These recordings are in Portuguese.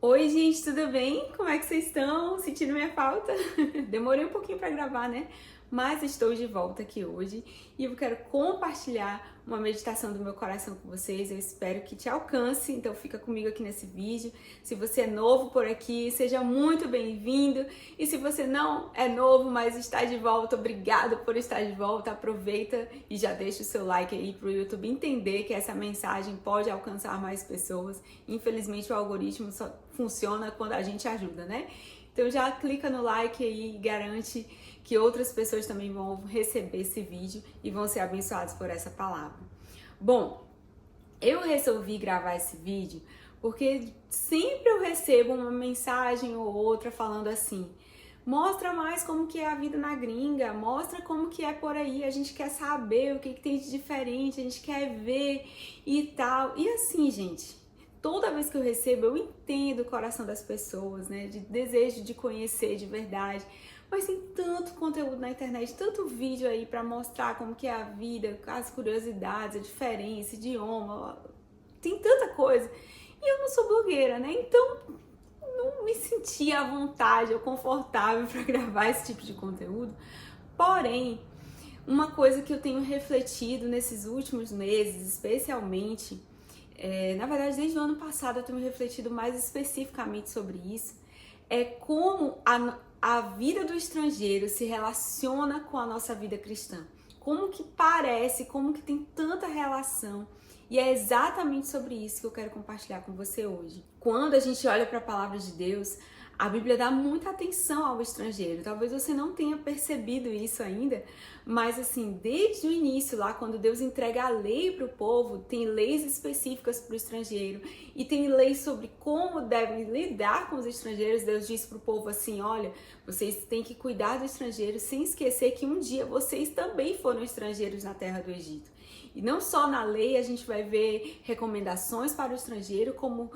Oi, gente, tudo bem? Como é que vocês estão? Sentindo minha falta? Demorei um pouquinho para gravar, né? Mas estou de volta aqui hoje e eu quero compartilhar uma meditação do meu coração com vocês. Eu espero que te alcance, então fica comigo aqui nesse vídeo. Se você é novo por aqui, seja muito bem-vindo. E se você não é novo, mas está de volta, obrigado por estar de volta. Aproveita e já deixa o seu like aí para o YouTube entender que essa mensagem pode alcançar mais pessoas. Infelizmente o algoritmo só funciona quando a gente ajuda, né? Então já clica no like aí e garante que outras pessoas também vão receber esse vídeo e vão ser abençoados por essa palavra. Bom, eu resolvi gravar esse vídeo porque sempre eu recebo uma mensagem ou outra falando assim: mostra mais como que é a vida na gringa, mostra como que é por aí, a gente quer saber o que tem de diferente, a gente quer ver e tal. E assim, gente, toda vez que eu recebo, eu entendo o coração das pessoas, né? De desejo de conhecer de verdade. Mas tem tanto conteúdo na internet, tanto vídeo aí para mostrar como que é a vida, as curiosidades, a diferença, idioma, tem tanta coisa. E eu não sou blogueira, né? Então não me sentia à vontade ou confortável para gravar esse tipo de conteúdo. Porém, uma coisa que eu tenho refletido nesses últimos meses, especialmente, na verdade desde o ano passado eu tenho refletido mais especificamente sobre isso, é como a vida do estrangeiro se relaciona com a nossa vida cristã. Como que parece, como que tem tanta relação. E é exatamente sobre isso que eu quero compartilhar com você hoje. Quando a gente olha para a palavra de Deus, a Bíblia dá muita atenção ao estrangeiro. Talvez você não tenha percebido isso ainda, mas assim, desde o início lá, quando Deus entrega a lei para o povo, tem leis específicas para o estrangeiro e tem leis sobre como devem lidar com os estrangeiros. Deus diz para o povo assim: olha, vocês têm que cuidar do estrangeiro sem esquecer que um dia vocês também foram estrangeiros na terra do Egito. E não só na lei a gente vai ver recomendações para o estrangeiro, como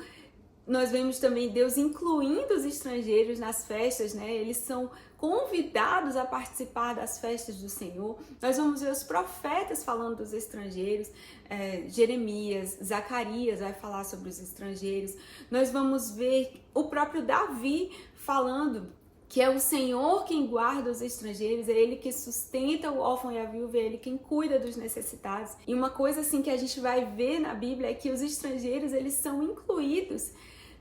nós vemos também Deus incluindo os estrangeiros nas festas, né? Eles são convidados a participar das festas do Senhor. Nós vamos ver os profetas falando dos estrangeiros, Jeremias, Zacarias vai falar sobre os estrangeiros. Nós vamos ver o próprio Davi falando que é o Senhor quem guarda os estrangeiros, é Ele que sustenta o órfão e a viúva, é Ele quem cuida dos necessitados. E uma coisa assim que a gente vai ver na Bíblia é que os estrangeiros, eles são incluídos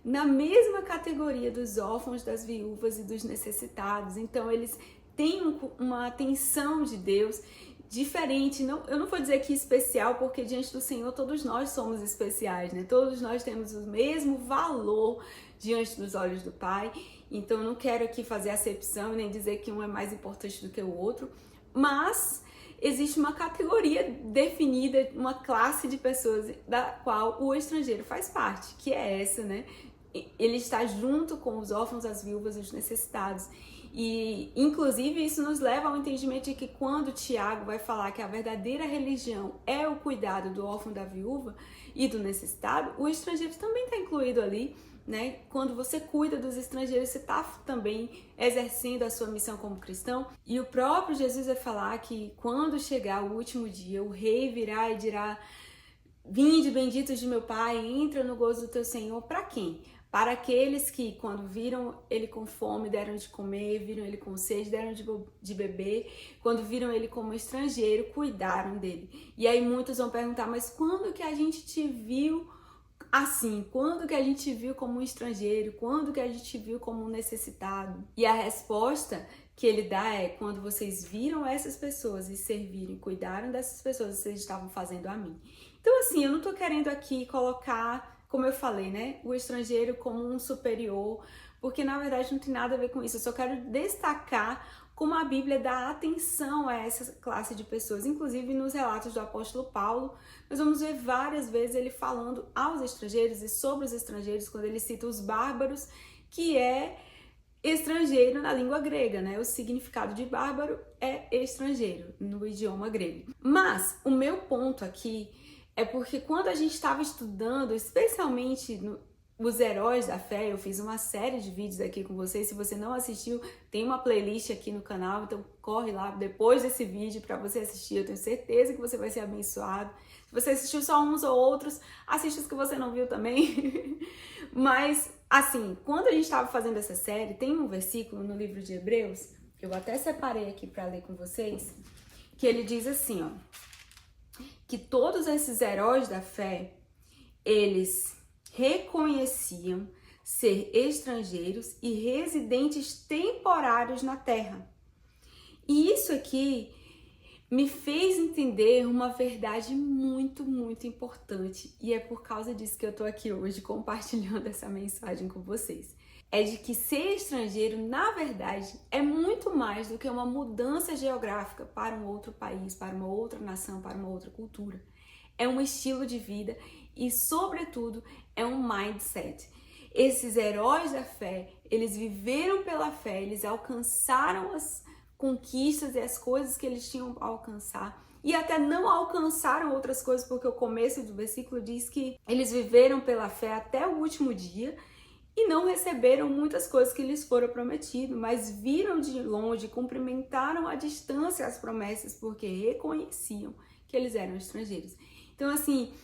na mesma categoria dos órfãos, das viúvas e dos necessitados. Então eles têm uma atenção de Deus diferente. Não, eu não vou dizer que especial, porque diante do Senhor todos nós somos especiais, né? Todos nós temos o mesmo valor diante dos olhos do Pai. Então eu não quero aqui fazer acepção nem dizer que um é mais importante do que o outro, mas existe uma categoria definida, uma classe de pessoas da qual o estrangeiro faz parte, que é essa, né? Ele está junto com os órfãos, as viúvas e os necessitados. E, inclusive, isso nos leva ao entendimento de que quando Tiago vai falar que a verdadeira religião é o cuidado do órfão, da viúva e do necessitado, o estrangeiro também está incluído ali, né? Quando você cuida dos estrangeiros, você está também exercendo a sua missão como cristão. E o próprio Jesus vai falar que quando chegar o último dia, o rei virá e dirá: vinde, benditos de meu Pai, entra no gozo do teu Senhor. Para quem? Para aqueles que, quando viram ele com fome, deram de comer, viram ele com sede, deram de beber, quando viram ele como estrangeiro, cuidaram dele. E aí muitos vão perguntar: mas quando que a gente te viu assim? Quando que a gente viu como um estrangeiro? Quando que a gente viu como um necessitado? E a resposta que ele dá é: quando vocês viram essas pessoas e serviram e cuidaram dessas pessoas, vocês estavam fazendo a mim. Então assim, eu não tô querendo aqui colocar, como eu falei, né, o estrangeiro como um superior, porque na verdade não tem nada a ver com isso. Eu só quero destacar como a Bíblia dá atenção a essa classe de pessoas. Inclusive nos relatos do apóstolo Paulo, nós vamos ver várias vezes ele falando aos estrangeiros e sobre os estrangeiros, quando ele cita os bárbaros, que é estrangeiro na língua grega, né? O significado de bárbaro é estrangeiro no idioma grego. Mas o meu ponto aqui é porque quando a gente estava estudando, especialmente os heróis da fé, eu fiz uma série de vídeos aqui com vocês. Se você não assistiu, tem uma playlist aqui no canal, então corre lá depois desse vídeo para você assistir. Eu tenho certeza que você vai ser abençoado. Se você assistiu só uns ou outros, assiste os que você não viu também. Mas Assim, quando a gente estava fazendo essa série, tem um versículo no livro de Hebreus, eu até separei aqui para ler com vocês, que ele diz assim, ó, que todos esses heróis da fé, eles reconheciam ser estrangeiros e residentes temporários na terra. E isso aqui me fez entender uma verdade muito, muito importante. E é por causa disso que eu tô aqui hoje compartilhando essa mensagem com vocês. É de que ser estrangeiro, na verdade, é muito mais do que uma mudança geográfica para um outro país, para uma outra nação, para uma outra cultura. É um estilo de vida e, sobretudo, é um mindset. Esses heróis da fé, eles viveram pela fé, eles alcançaram as conquistas e as coisas que eles tinham a alcançar e até não alcançaram outras coisas, porque o começo do versículo diz que eles viveram pela fé até o último dia e não receberam muitas coisas que lhes foram prometidas, mas viram de longe, cumprimentaram à distância as promessas, porque reconheciam que eles eram estrangeiros. Então, assim,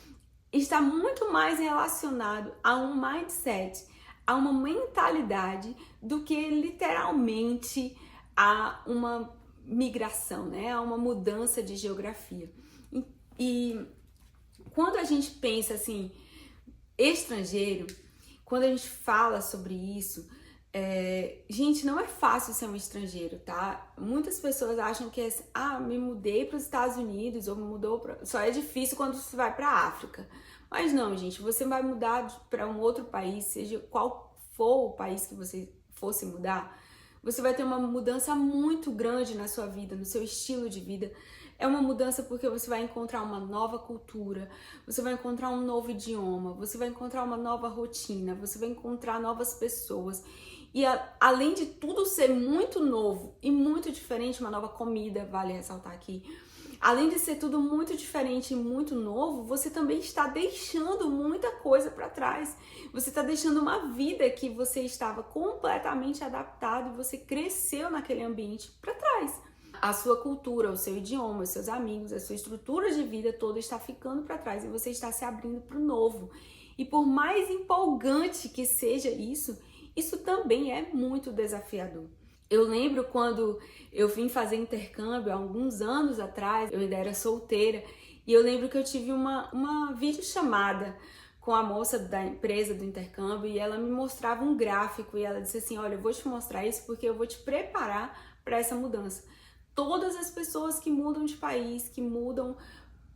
está muito mais relacionado a um mindset, a uma mentalidade, do que literalmente a uma migração, né? A uma mudança de geografia. E quando a gente pensa assim, estrangeiro, quando a gente fala sobre isso, gente, não é fácil ser um estrangeiro, tá? Muitas pessoas acham que me mudei para os Estados Unidos ou só é difícil quando você vai para a África. Mas não, gente, você vai mudar para um outro país, seja qual for o país que você fosse mudar, você vai ter uma mudança muito grande na sua vida, no seu estilo de vida. É uma mudança porque você vai encontrar uma nova cultura, você vai encontrar um novo idioma, você vai encontrar uma nova rotina, você vai encontrar novas pessoas. E além de tudo ser muito novo e muito diferente, uma nova comida, vale ressaltar aqui. Além de ser tudo muito diferente e muito novo, você também está deixando muita coisa para trás. Você está deixando uma vida que você estava completamente adaptado e você cresceu naquele ambiente para trás. A sua cultura, o seu idioma, os seus amigos, a sua estrutura de vida toda está ficando para trás e você está se abrindo para o novo. E por mais empolgante que seja isso também é muito desafiador. Eu lembro quando eu vim fazer intercâmbio há alguns anos atrás, eu ainda era solteira, e eu lembro que eu tive uma videochamada com a moça da empresa do intercâmbio e ela me mostrava um gráfico e ela disse assim, olha, eu vou te mostrar isso porque eu vou te preparar para essa mudança. Todas as pessoas que mudam de país, que mudam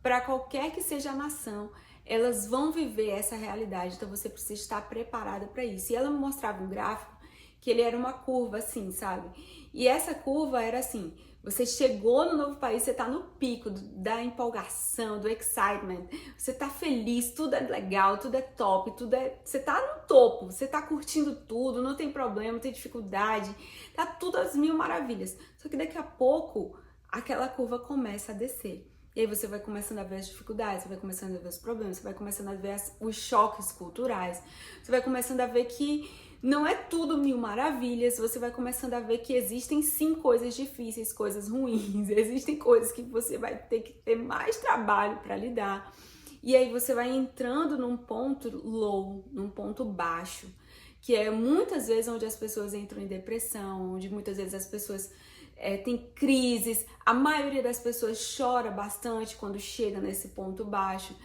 para qualquer que seja a nação, elas vão viver essa realidade, então você precisa estar preparada para isso. E ela me mostrava um gráfico que ele era uma curva assim, sabe? E essa curva era assim, você chegou no novo país, você tá no pico da empolgação, do excitement, você tá feliz, tudo é legal, tudo é top, você tá no topo, você tá curtindo tudo, não tem problema, não tem dificuldade, tá tudo às mil maravilhas. Só que daqui a pouco, aquela curva começa a descer. E aí você vai começando a ver as dificuldades, você vai começando a ver os problemas, você vai começando a ver os choques culturais, você vai começando a ver que não é tudo mil maravilhas, você vai começando a ver que existem sim coisas difíceis, coisas ruins, existem coisas que você vai ter que ter mais trabalho para lidar. E aí você vai entrando num ponto low, num ponto baixo, que é muitas vezes onde as pessoas entram em depressão, onde muitas vezes as pessoas têm crises, a maioria das pessoas chora bastante quando chega nesse ponto baixo.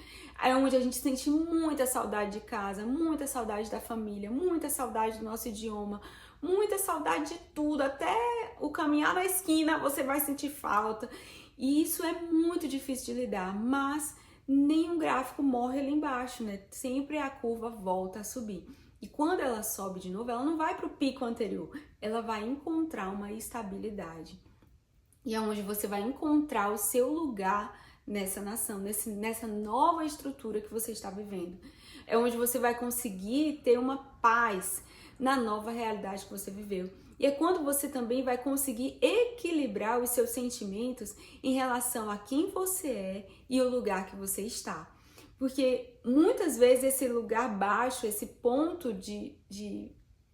É onde a gente sente muita saudade de casa, muita saudade da família, muita saudade do nosso idioma, muita saudade de tudo, até o caminhar na esquina você vai sentir falta. E isso é muito difícil de lidar, mas nenhum gráfico morre ali embaixo, né? Sempre a curva volta a subir. E quando ela sobe de novo, ela não vai para o pico anterior, ela vai encontrar uma estabilidade. E é onde você vai encontrar o seu lugar nessa nação, nessa nova estrutura que você está vivendo. É onde você vai conseguir ter uma paz na nova realidade que você viveu. E é quando você também vai conseguir equilibrar os seus sentimentos em relação a quem você é e o lugar que você está. Porque muitas vezes esse lugar baixo, esse ponto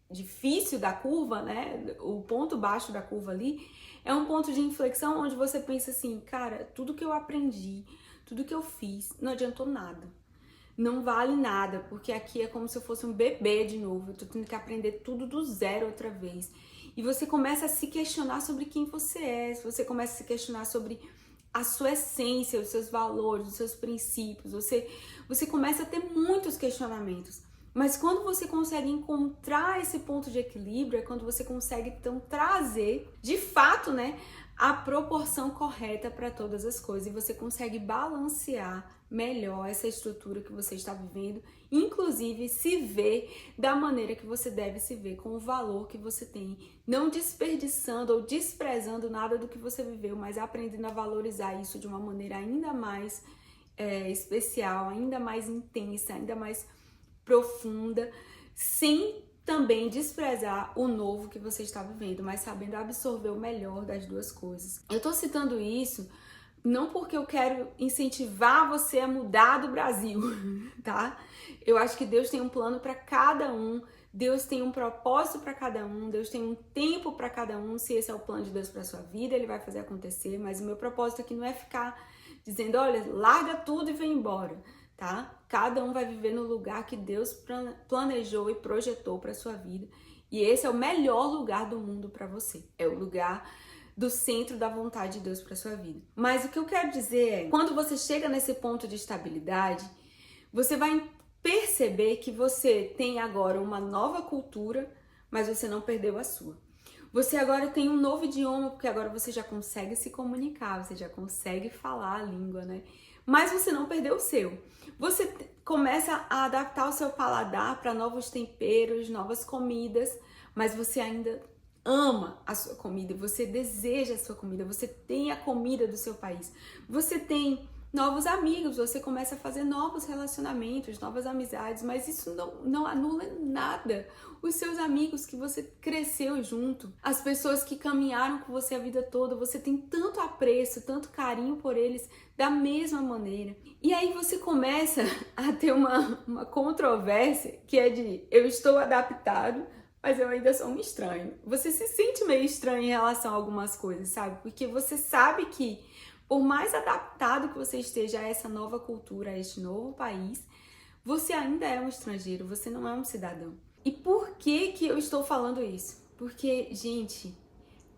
difícil da curva, né? O ponto baixo da curva ali, é um ponto de inflexão onde você pensa assim, cara, tudo que eu aprendi, tudo que eu fiz, não adiantou nada. não vale nada, porque aqui é como se eu fosse um bebê de novo, eu tô tendo que aprender tudo do zero outra vez. E você começa a se questionar sobre quem você é, você começa a se questionar sobre a sua essência, os seus valores, os seus princípios, você começa a ter muitos questionamentos. Mas quando você consegue encontrar esse ponto de equilíbrio, é quando você consegue então trazer, de fato, né, a proporção correta para todas as coisas, e você consegue balancear melhor essa estrutura que você está vivendo, inclusive se ver da maneira que você deve se ver, com o valor que você tem, não desperdiçando ou desprezando nada do que você viveu, mas aprendendo a valorizar isso de uma maneira ainda mais especial, ainda mais intensa, ainda mais profunda, sem também desprezar o novo que você está vivendo, mas sabendo absorver o melhor das duas coisas. Eu tô citando isso não porque eu quero incentivar você a mudar do Brasil, tá? Eu acho que Deus tem um plano para cada um, Deus tem um propósito para cada um, Deus tem um tempo para cada um. Se esse é o plano de Deus para sua vida, Ele vai fazer acontecer, mas o meu propósito aqui não é ficar dizendo, olha, larga tudo e vem embora, tá? Cada um vai viver no lugar que Deus planejou e projetou para sua vida. E esse é o melhor lugar do mundo para você. É o lugar do centro da vontade de Deus para sua vida. Mas o que eu quero dizer é, quando você chega nesse ponto de estabilidade, você vai perceber que você tem agora uma nova cultura, mas você não perdeu a sua. Você agora tem um novo idioma, porque agora você já consegue se comunicar, você já consegue falar a língua, né? Mas você não perdeu o seu. Você começa a adaptar o seu paladar para novos temperos, novas comidas, mas você ainda ama a sua comida, você deseja a sua comida, você tem a comida do seu país, você tem novos amigos, você começa a fazer novos relacionamentos, novas amizades, mas isso não anula nada os seus amigos que você cresceu junto, as pessoas que caminharam com você a vida toda, você tem tanto apreço, tanto carinho por eles da mesma maneira. E aí você começa a ter uma controvérsia que é de eu estou adaptado, mas eu ainda sou um estranho. Você se sente meio estranho em relação a algumas coisas, sabe? Porque você sabe que por mais adaptado que você esteja a essa nova cultura, a este novo país, você ainda é um estrangeiro, você não é um cidadão. E por que eu estou falando isso? Porque, gente,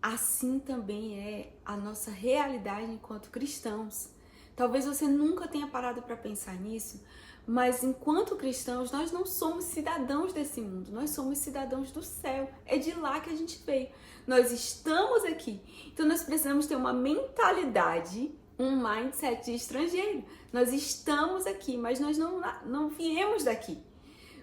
assim também é a nossa realidade enquanto cristãos. Talvez você nunca tenha parado para pensar nisso, mas enquanto cristãos, nós não somos cidadãos desse mundo, nós somos cidadãos do céu. É de lá que a gente veio. Nós estamos aqui. Então nós precisamos ter uma mentalidade, um mindset de estrangeiro. Nós estamos aqui, mas nós não viemos daqui.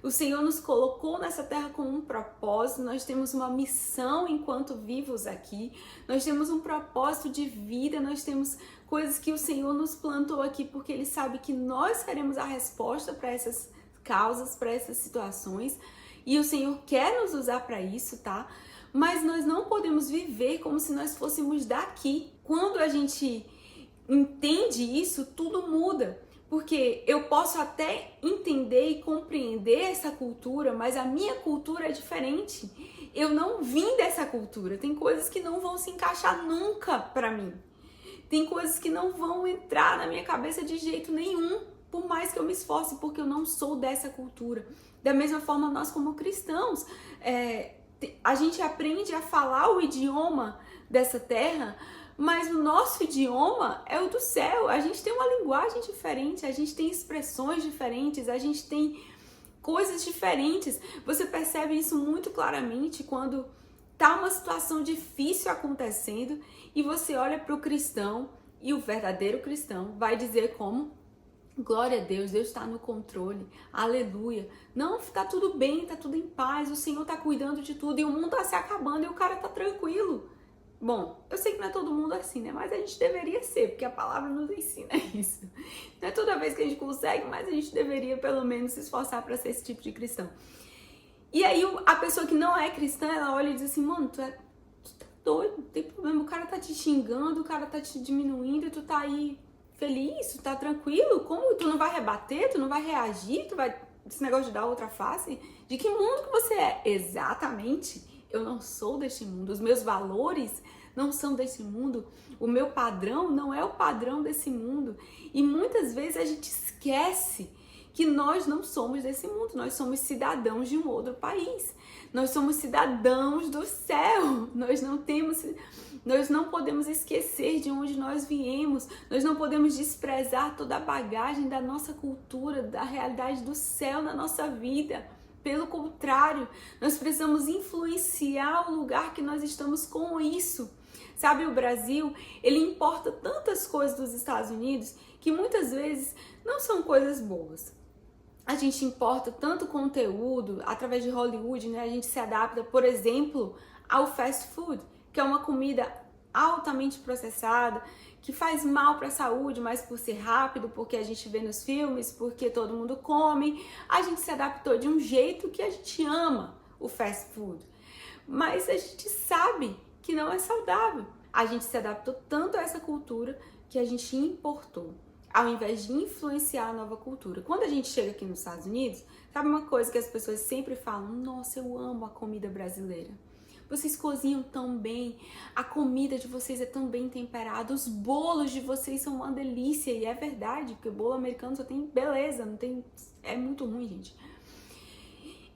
O Senhor nos colocou nessa terra com um propósito, nós temos uma missão enquanto vivos aqui, nós temos um propósito de vida, nós temos coisas que o Senhor nos plantou aqui porque Ele sabe que nós seremos a resposta para essas causas, para essas situações, e o Senhor quer nos usar para isso, tá? Mas nós não podemos viver como se nós fôssemos daqui. Quando a gente entende isso, tudo muda. Porque eu posso até entender e compreender essa cultura, mas a minha cultura é diferente. Eu não vim dessa cultura. Tem coisas que não vão se encaixar nunca para mim. Tem coisas que não vão entrar na minha cabeça de jeito nenhum, por mais que eu me esforce, porque eu não sou dessa cultura. Da mesma forma, nós como cristãos, a gente aprende a falar o idioma dessa terra, mas o nosso idioma é o do céu. A gente tem uma linguagem diferente, a gente tem expressões diferentes, a gente tem coisas diferentes. Você percebe isso muito claramente quando tá uma situação difícil acontecendo e você olha para o cristão e o verdadeiro cristão vai dizer como: glória a Deus, Deus está no controle, aleluia. Não, tá tudo bem, tá tudo em paz, o Senhor tá cuidando de tudo e o mundo tá se acabando e o cara tá tranquilo. Bom, eu sei que não é todo mundo assim, né? Mas a gente deveria ser, porque a palavra nos ensina isso. Não é toda vez que a gente consegue, mas a gente deveria pelo menos se esforçar para ser esse tipo de cristão. E aí a pessoa que não é cristã, ela olha e diz assim: mano, tu tá doido, não tem problema, o cara tá te xingando, o cara tá te diminuindo e tu tá aí feliz, tu tá tranquilo? Como tu não vai rebater, tu não vai reagir, tu vai... Esse negócio de dar outra face? De que mundo que você é? Exatamente. Eu não sou deste mundo, os meus valores não são desse mundo, o meu padrão não é o padrão desse mundo. E muitas vezes a gente esquece que nós não somos desse mundo, nós somos cidadãos de um outro país. Nós somos cidadãos do céu. Nós não podemos esquecer de onde nós viemos. Nós não podemos desprezar toda a bagagem da nossa cultura, da realidade do céu na nossa vida. Pelo contrário, nós precisamos influenciar o lugar que nós estamos com isso. Sabe, o Brasil, ele importa tantas coisas dos Estados Unidos que muitas vezes não são coisas boas. A gente importa tanto conteúdo através de Hollywood, né? A gente se adapta, por exemplo, ao fast food, que é uma comida altamente processada, que faz mal para a saúde, mas por ser rápido, porque a gente vê nos filmes, porque todo mundo come, a gente se adaptou de um jeito que a gente ama o fast food. Mas a gente sabe que não é saudável. A gente se adaptou tanto a essa cultura que a gente importou, ao invés de influenciar a nova cultura. Quando a gente chega aqui nos Estados Unidos, sabe uma coisa que as pessoas sempre falam? Nossa, eu amo a comida brasileira. Vocês cozinham tão bem, a comida de vocês é tão bem temperada, os bolos de vocês são uma delícia. E é verdade, porque o bolo americano só tem beleza, não tem... é muito ruim, gente.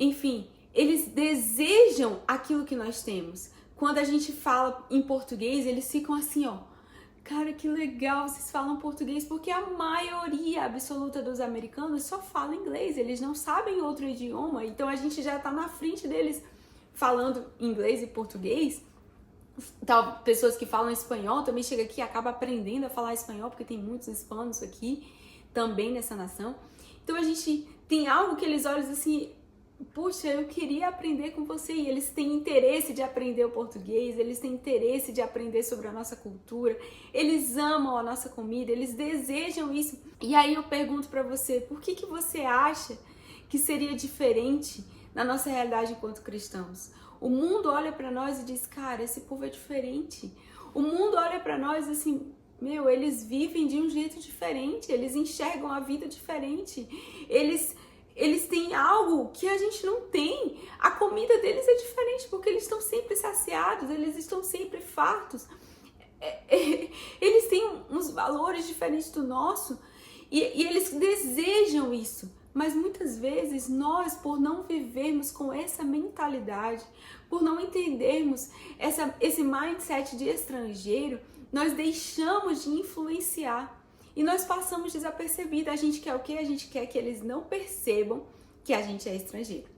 Enfim, eles desejam aquilo que nós temos. Quando a gente fala em português, eles ficam assim, ó. Cara, que legal, vocês falam português, porque a maioria absoluta dos americanos só fala inglês, eles não sabem outro idioma, então a gente já tá na frente deles falando inglês e português. Tal, pessoas que falam espanhol também chegam aqui e acabam aprendendo a falar espanhol, porque tem muitos hispanos aqui também nessa nação. Então a gente tem algo que eles olham assim, puxa, eu queria aprender com você. E eles têm interesse de aprender o português, eles têm interesse de aprender sobre a nossa cultura, eles amam a nossa comida, eles desejam isso. E aí eu pergunto pra você, por que você acha que seria diferente na nossa realidade enquanto cristãos? O mundo olha pra nós e diz, cara, esse povo é diferente. O mundo olha pra nós assim, meu, eles vivem de um jeito diferente, eles enxergam a vida diferente, eles têm algo que a gente não tem. A comida deles é diferente porque eles estão sempre saciados, eles estão sempre fartos. Eles têm uns valores diferentes do nosso e eles desejam isso. Mas muitas vezes nós, por não vivermos com essa mentalidade, por não entendermos esse mindset de estrangeiro, nós deixamos de influenciar. E nós passamos desapercebido. A gente quer o quê? A gente quer que eles não percebam que a gente é estrangeiro.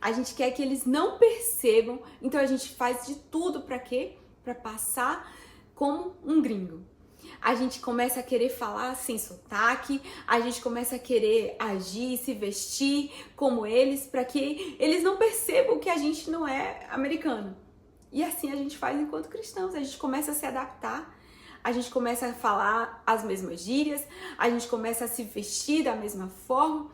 A gente quer que eles não percebam. Então a gente faz de tudo para quê? Para passar como um gringo. A gente começa a querer falar sem sotaque. A gente começa a querer agir, se vestir como eles, para que eles não percebam que a gente não é americano. E assim a gente faz enquanto cristãos. A gente começa a se adaptar. A gente começa a falar as mesmas gírias, a gente começa a se vestir da mesma forma,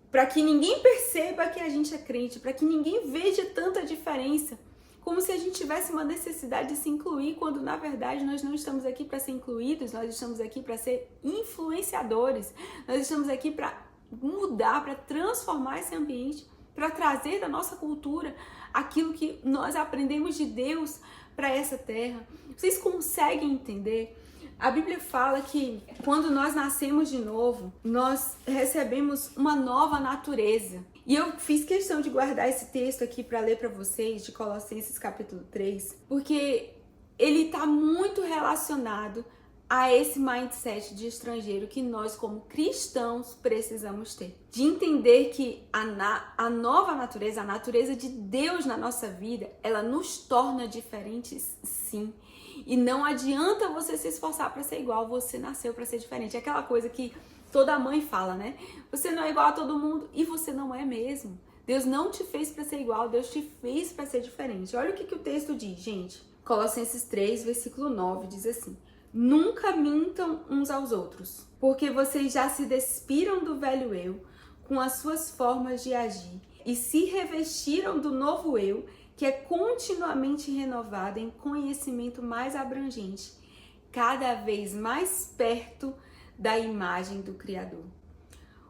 para que ninguém perceba que a gente é crente, para que ninguém veja tanta diferença, como se a gente tivesse uma necessidade de se incluir, quando na verdade nós não estamos aqui para ser incluídos, nós estamos aqui para ser influenciadores, nós estamos aqui para mudar, para transformar esse ambiente, para trazer da nossa cultura aquilo que nós aprendemos de Deus para essa terra. Vocês conseguem entender? A Bíblia fala que quando nós nascemos de novo, nós recebemos uma nova natureza. E eu fiz questão de guardar esse texto aqui para ler para vocês, de Colossenses capítulo 3, porque ele está muito relacionado a esse mindset de estrangeiro que nós, como cristãos, precisamos ter. De entender que a nova natureza, a natureza de Deus na nossa vida, ela nos torna diferentes, sim. E não adianta você se esforçar para ser igual, você nasceu para ser diferente. É aquela coisa que toda mãe fala, né? Você não é igual a todo mundo e você não é mesmo. Deus não te fez para ser igual, Deus te fez para ser diferente. Olha o que o texto diz, gente. Colossenses 3, versículo 9, diz assim: nunca mintam uns aos outros, porque vocês já se despiram do velho eu com as suas formas de agir e se revestiram do novo eu, que é continuamente renovado em conhecimento mais abrangente, cada vez mais perto da imagem do Criador.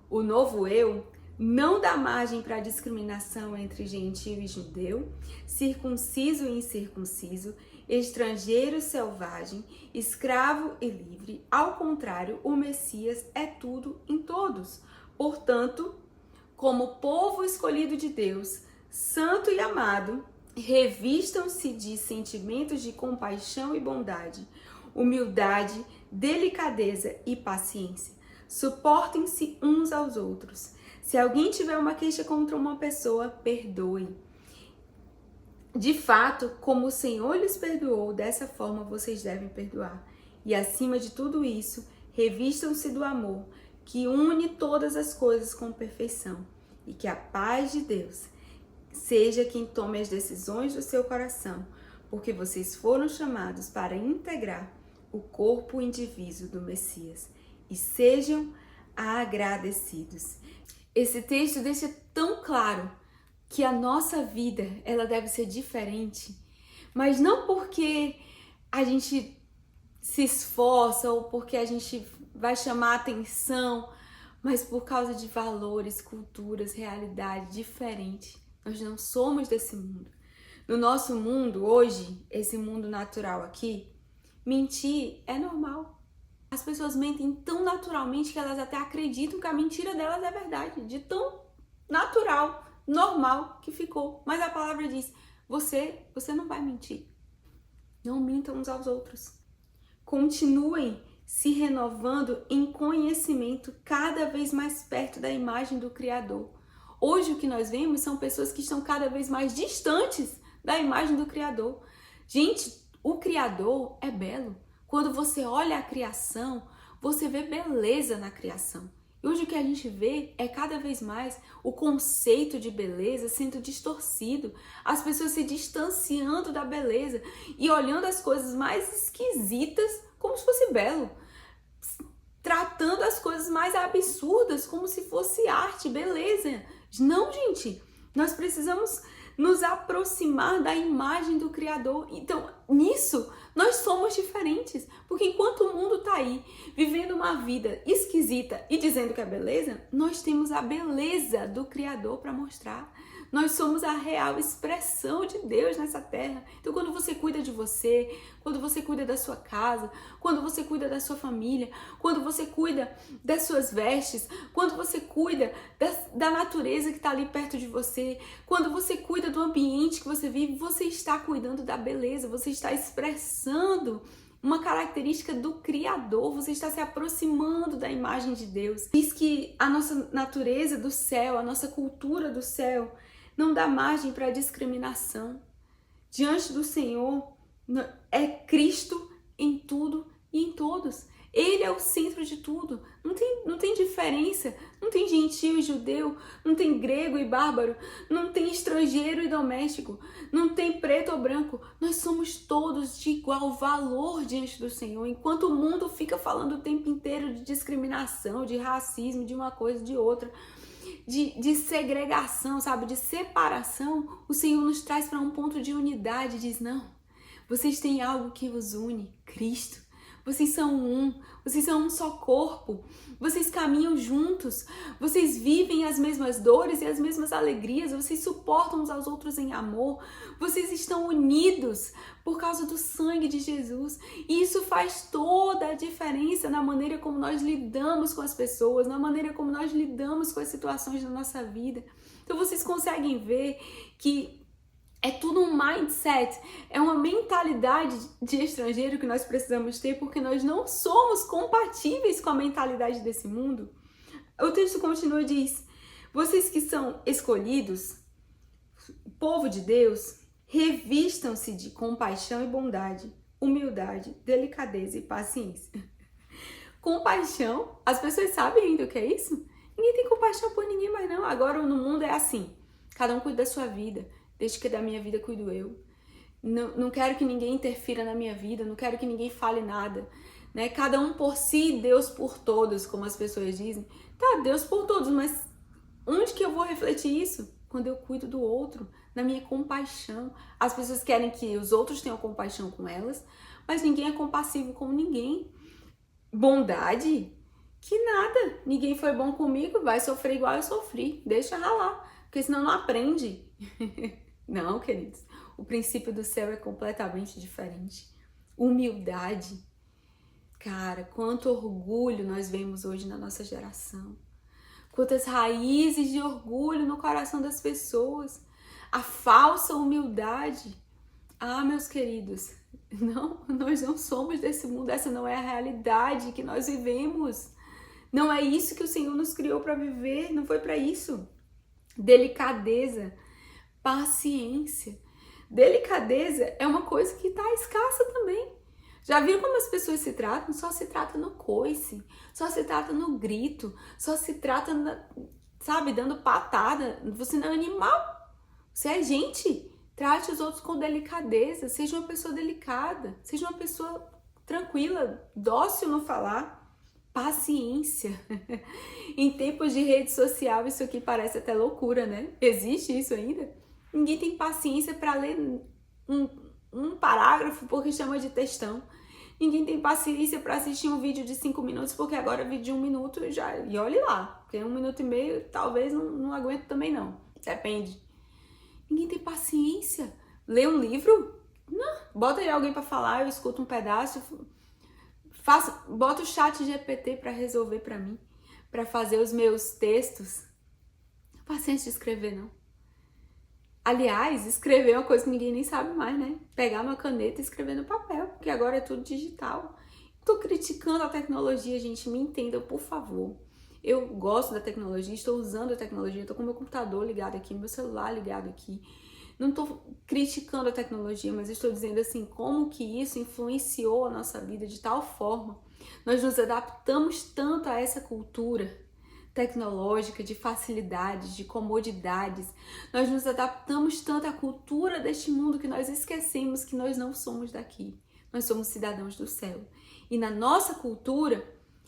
O novo eu não dá margem para discriminação entre gentio e judeu, circunciso e incircunciso, estrangeiro, selvagem, escravo e livre. Ao contrário, o Messias é tudo em todos. Portanto, como povo escolhido de Deus, santo e amado, revistam-se de sentimentos de compaixão e bondade, humildade, delicadeza e paciência. Suportem-se uns aos outros. Se alguém tiver uma queixa contra uma pessoa, perdoe. De fato, como o Senhor lhes perdoou, dessa forma vocês devem perdoar. E acima de tudo isso, revistam-se do amor, que une todas as coisas com perfeição. E que a paz de Deus seja quem tome as decisões do seu coração, porque vocês foram chamados para integrar o corpo indivíduo do Messias. E sejam agradecidos. Esse texto deixa tão claro que a nossa vida, ela deve ser diferente, mas não porque a gente se esforça ou porque a gente vai chamar atenção, mas por causa de valores, culturas, realidade diferente. Nós não somos desse mundo. No nosso mundo, hoje, esse mundo natural aqui, mentir é normal. As pessoas mentem tão naturalmente que elas até acreditam que a mentira delas é verdade, de tão natural, normal que ficou. Mas a palavra diz, você não vai mentir. Não mintam uns aos outros. Continuem se renovando em conhecimento cada vez mais perto da imagem do Criador. Hoje o que nós vemos são pessoas que estão cada vez mais distantes da imagem do Criador. Gente, o Criador é belo. Quando você olha a criação, você vê beleza na criação. E hoje o que a gente vê é cada vez mais o conceito de beleza sendo distorcido, as pessoas se distanciando da beleza e olhando as coisas mais esquisitas como se fosse belo, tratando as coisas mais absurdas como se fosse arte, beleza. Não, gente, nós precisamos nos aproximar da imagem do Criador. Então, nisso, nós somos diferentes. Porque enquanto o mundo está aí, vivendo uma vida esquisita e dizendo que é beleza, nós temos a beleza do Criador para mostrar. Nós somos a real expressão de Deus nessa terra. Então, quando você cuida de você, quando você cuida da sua casa, quando você cuida da sua família, quando você cuida das suas vestes, quando você cuida da natureza que está ali perto de você, quando você cuida do ambiente que você vive, você está cuidando da beleza, você está expressando uma característica do Criador, você está se aproximando da imagem de Deus. Diz que a nossa natureza do céu, a nossa cultura do céu, não dá margem para discriminação. Diante do Senhor é Cristo em tudo e em todos. Ele é o centro de tudo. Não tem diferença. Não tem gentio e judeu. Não tem grego e bárbaro. Não tem estrangeiro e doméstico. Não tem preto ou branco. Nós somos todos de igual valor diante do Senhor. Enquanto o mundo fica falando o tempo inteiro de discriminação, de racismo, de uma coisa, de outra, de segregação, sabe? De separação, o Senhor nos traz para um ponto de unidade. Diz, não, vocês têm algo que os une, Cristo. Vocês são um só corpo, vocês caminham juntos, vocês vivem as mesmas dores e as mesmas alegrias, vocês suportam uns aos outros em amor, vocês estão unidos por causa do sangue de Jesus. E isso faz toda a diferença na maneira como nós lidamos com as pessoas, na maneira como nós lidamos com as situações da nossa vida. Então vocês conseguem ver que é tudo um mindset, é uma mentalidade de estrangeiro que nós precisamos ter, porque nós não somos compatíveis com a mentalidade desse mundo. O texto continua e diz, vocês que são escolhidos, povo de Deus, revistam-se de compaixão e bondade, humildade, delicadeza e paciência. Compaixão, as pessoas sabem ainda o que é isso? Ninguém tem compaixão por ninguém mais não. Agora no mundo é assim, cada um cuida da sua vida. Desde que da minha vida cuido eu. Não quero que ninguém interfira na minha vida, não quero que ninguém fale nada. Né? Cada um por si, Deus por todos, como as pessoas dizem. Tá, Deus por todos, mas onde que eu vou refletir isso? Quando eu cuido do outro, na minha compaixão. As pessoas querem que os outros tenham compaixão com elas, mas ninguém é compassivo com ninguém. Bondade? Que nada. Ninguém foi bom comigo, vai sofrer igual eu sofri. Deixa ralar, porque senão não aprende. Não, queridos, o princípio do céu é completamente diferente. Humildade. Cara, quanto orgulho nós vemos hoje na nossa geração. quantas raízes de orgulho no coração das pessoas, a falsa humildade. Ah, meus queridos, não, nós não somos desse mundo, essa não é a realidade que nós vivemos. Não é isso que o Senhor nos criou para viver, não foi para isso. Delicadeza, paciência. Delicadeza é uma coisa que está escassa também. Já viram como as pessoas se tratam? Só se trata no coice, só se trata no grito, só se trata, sabe, dando patada. Você não é animal, você é gente. Trate os outros com delicadeza, seja uma pessoa delicada, seja uma pessoa tranquila, dócil no falar. Paciência. Em tempos de rede social, isso aqui parece até loucura, né? Existe isso ainda? Ninguém tem paciência para ler um parágrafo porque chama de textão. Ninguém tem paciência para assistir um vídeo de 5 minutos porque agora vídeo de 1 minuto já... E olhe lá, porque 1 minuto e meio talvez não aguento também não. Depende. Ninguém tem paciência. Lê um livro? Não. Bota aí alguém para falar, eu escuto um pedaço... Bota o chat GPT para resolver para mim, para fazer os meus textos. Paciência de escrever, não. Aliás, escrever é uma coisa que ninguém nem sabe mais, né? Pegar uma caneta e escrever no papel, porque agora é tudo digital. Tô criticando a tecnologia, gente, me entendam, por favor. Eu gosto da tecnologia, estou usando a tecnologia, estou com meu computador ligado aqui, meu celular ligado aqui. Não estou criticando a tecnologia, mas estou dizendo assim, como que isso influenciou a nossa vida de tal forma. Nós nos adaptamos tanto a essa cultura tecnológica, de facilidades, de comodidades. Nós nos adaptamos tanto à cultura deste mundo que nós esquecemos que nós não somos daqui. Nós somos cidadãos do céu. E na nossa cultura,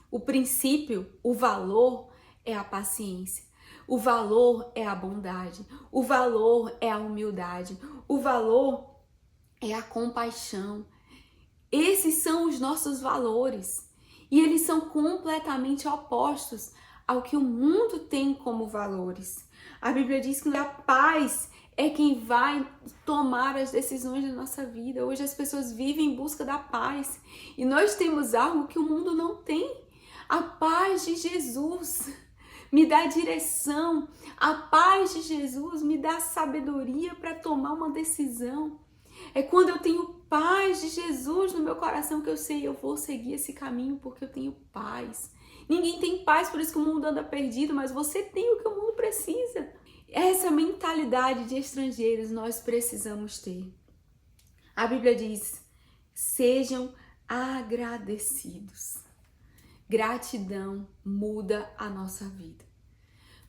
o princípio, o valor é a paciência. O valor é a bondade, o valor é a humildade, o valor é a compaixão. Esses são os nossos valores e eles são completamente opostos ao que o mundo tem como valores. A Bíblia diz que a paz é quem vai tomar as decisões da nossa vida. Hoje as pessoas vivem em busca da paz e nós temos algo que o mundo não tem, a paz de Jesus. Me dá direção, a paz de Jesus me dá sabedoria para tomar uma decisão. É quando eu tenho paz de Jesus no meu coração que eu sei, eu vou seguir esse caminho porque eu tenho paz. Ninguém tem paz, por isso que o mundo anda perdido, mas você tem o que o mundo precisa. Essa mentalidade de estrangeiros nós precisamos ter. A Bíblia diz, sejam agradecidos. Gratidão muda a nossa vida.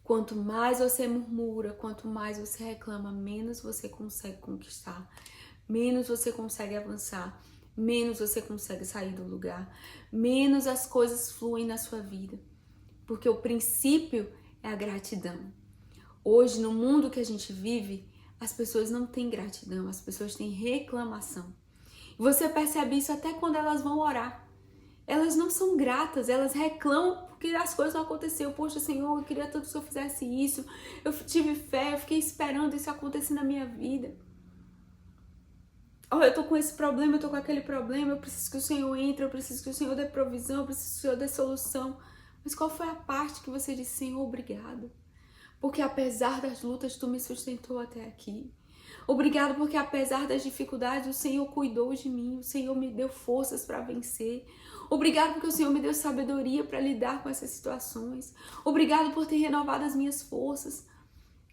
Quanto mais você murmura, quanto mais você reclama, menos você consegue conquistar, menos você consegue avançar, menos você consegue sair do lugar, menos as coisas fluem na sua vida. Porque o princípio é a gratidão. Hoje, no mundo que a gente vive, as pessoas não têm gratidão, as pessoas têm reclamação. E você percebe isso até quando elas vão orar. Elas não são gratas, elas reclamam porque as coisas não aconteceram. Poxa, Senhor, eu queria tanto que o Senhor fizesse isso. Eu tive fé, eu fiquei esperando isso acontecer na minha vida. Olha, eu tô com esse problema, eu tô com aquele problema, eu preciso que o Senhor entre, eu preciso que o Senhor dê provisão, eu preciso que o Senhor dê solução. Mas qual foi a parte que você disse, Senhor, obrigado? Porque apesar das lutas, tu me sustentou até aqui. Obrigado porque apesar das dificuldades, o Senhor cuidou de mim, o Senhor me deu forças para vencer. Obrigado porque o Senhor me deu sabedoria para lidar com essas situações. Obrigado por ter renovado as minhas forças.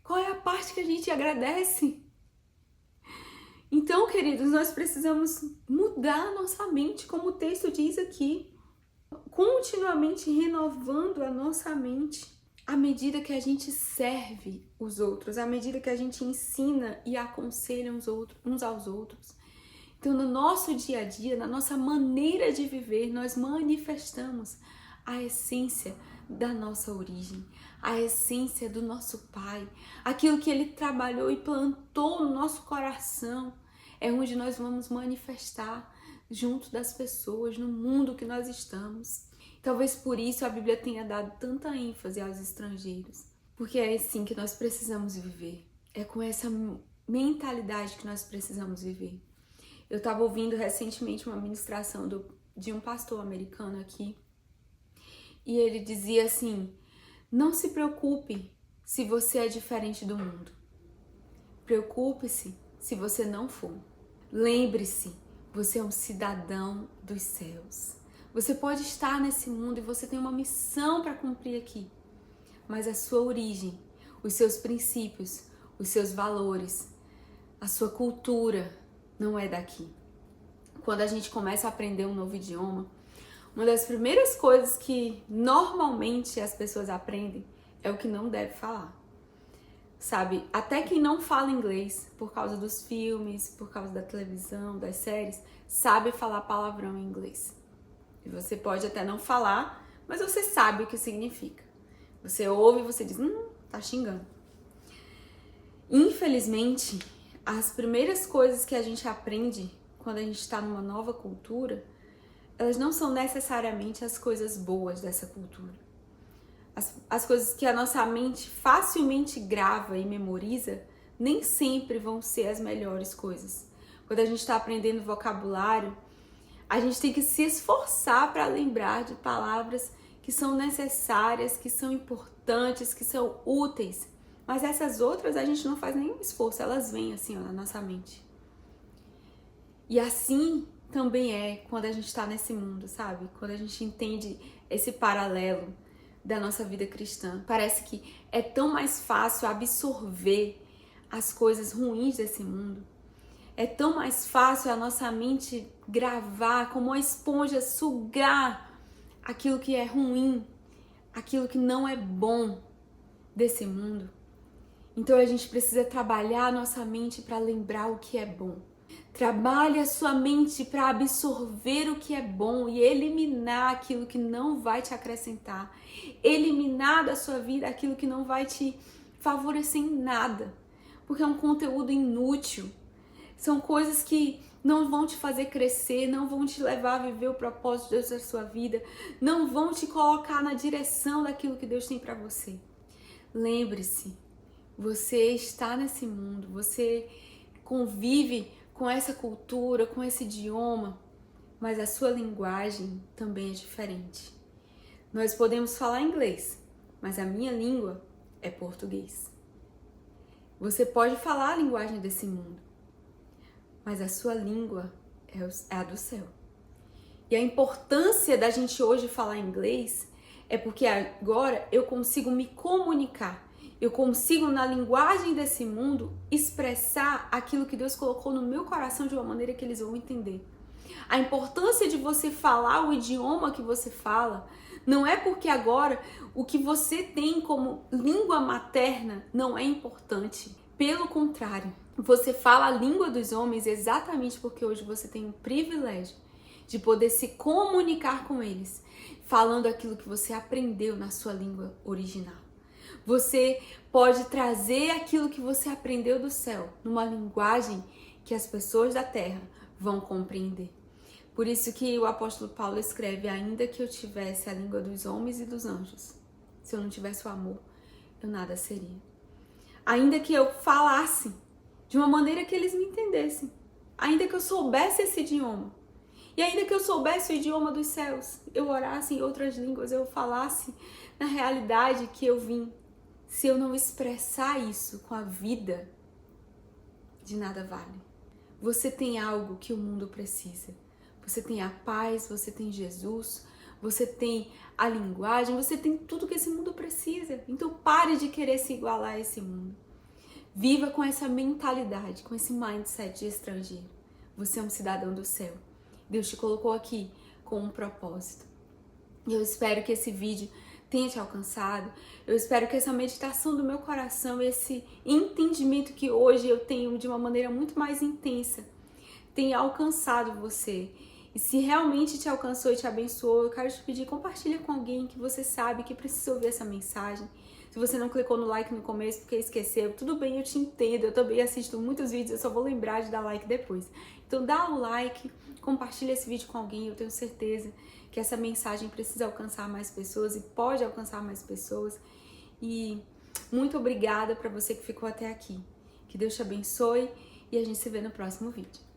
Qual é a parte que a gente agradece? Então, queridos, nós precisamos mudar a nossa mente, como o texto diz aqui. Continuamente renovando a nossa mente. À medida que a gente serve os outros, à medida que a gente ensina e aconselha uns aos outros. Então, no nosso dia a dia, na nossa maneira de viver, nós manifestamos a essência da nossa origem, a essência do nosso Pai, aquilo que Ele trabalhou e plantou no nosso coração, é onde nós vamos manifestar junto das pessoas, no mundo que nós estamos. Talvez por isso a Bíblia tenha dado tanta ênfase aos estrangeiros, porque é assim que nós precisamos viver, é com essa mentalidade que nós precisamos viver. Eu estava ouvindo recentemente uma ministração de um pastor americano aqui, e ele dizia assim, Não se preocupe se você é diferente do mundo. Preocupe-se se você não for. Lembre-se, você é um cidadão dos céus. Você pode estar nesse mundo e você tem uma missão para cumprir aqui. Mas a sua origem, os seus princípios, os seus valores, a sua cultura não é daqui. Quando a gente começa a aprender um novo idioma, uma das primeiras coisas que normalmente as pessoas aprendem é o que não deve falar. Sabe, até quem não fala inglês, por causa dos filmes, por causa da televisão, das séries, sabe falar palavrão em inglês. E você pode até não falar, mas você sabe o que significa. Você ouve e você diz, tá xingando. Infelizmente, as primeiras coisas que a gente aprende quando a gente está numa nova cultura, elas não são necessariamente as coisas boas dessa cultura. As coisas que a nossa mente facilmente grava e memoriza nem sempre vão ser as melhores coisas. Quando a gente está aprendendo vocabulário, a gente tem que se esforçar para lembrar de palavras que são necessárias, que são importantes, que são úteis. Mas essas outras a gente não faz nenhum esforço, elas vêm assim ó, na nossa mente. E assim também é quando a gente está nesse mundo, sabe? Quando a gente entende esse paralelo da nossa vida cristã. Parece que é tão mais fácil absorver as coisas ruins desse mundo. É tão mais fácil a nossa mente gravar, como uma esponja, sugar aquilo que é ruim, aquilo que não é bom desse mundo. Então a gente precisa trabalhar a nossa mente para lembrar o que é bom. Trabalhe a sua mente para absorver o que é bom e eliminar aquilo que não vai te acrescentar. Eliminar da sua vida aquilo que não vai te favorecer em nada. Porque é um conteúdo inútil. São coisas que não vão te fazer crescer, não vão te levar a viver o propósito de Deus da sua vida, não vão te colocar na direção daquilo que Deus tem para você. Lembre-se, você está nesse mundo, você convive com essa cultura, com esse idioma, mas a sua linguagem também é diferente. Nós podemos falar inglês, mas a minha língua é português. Você pode falar a linguagem desse mundo, mas a sua língua é a do céu. E a importância da gente hoje falar inglês é porque agora eu consigo me comunicar. Eu consigo, na linguagem desse mundo, expressar aquilo que Deus colocou no meu coração de uma maneira que eles vão entender. A importância de você falar o idioma que você fala não é porque agora o que você tem como língua materna não é importante. Pelo contrário, você fala a língua dos homens exatamente porque hoje você tem o privilégio de poder se comunicar com eles, falando aquilo que você aprendeu na sua língua original. Você pode trazer aquilo que você aprendeu do céu numa linguagem que as pessoas da terra vão compreender. Por isso que o apóstolo Paulo escreve, ainda que eu tivesse a língua dos homens e dos anjos, se eu não tivesse o amor, eu nada seria. Ainda que eu falasse de uma maneira que eles me entendessem, ainda que eu soubesse esse idioma, e ainda que eu soubesse o idioma dos céus, eu orasse em outras línguas, eu falasse na realidade que eu vim, se eu não expressar isso com a vida, de nada vale. Você tem algo que o mundo precisa. Você tem a paz, você tem Jesus, você tem a linguagem, você tem tudo que esse mundo precisa. Então pare de querer se igualar a esse mundo. Viva com essa mentalidade, com esse mindset de estrangeiro. Você é um cidadão do céu. Deus te colocou aqui com um propósito. E eu espero que esse vídeo tenha te alcançado. Eu espero que essa meditação do meu coração, esse entendimento que hoje eu tenho de uma maneira muito mais intensa, tenha alcançado você. E se realmente te alcançou e te abençoou, eu quero te pedir, compartilha com alguém que você sabe que precisa ouvir essa mensagem. Se você não clicou no like no começo porque esqueceu, tudo bem, eu te entendo. Eu também assisto muitos vídeos, eu só vou lembrar de dar like depois. Então dá o like, compartilha esse vídeo com alguém, eu tenho certeza que essa mensagem precisa alcançar mais pessoas e pode alcançar mais pessoas. E muito obrigada para você que ficou até aqui. Que Deus te abençoe e a gente se vê no próximo vídeo.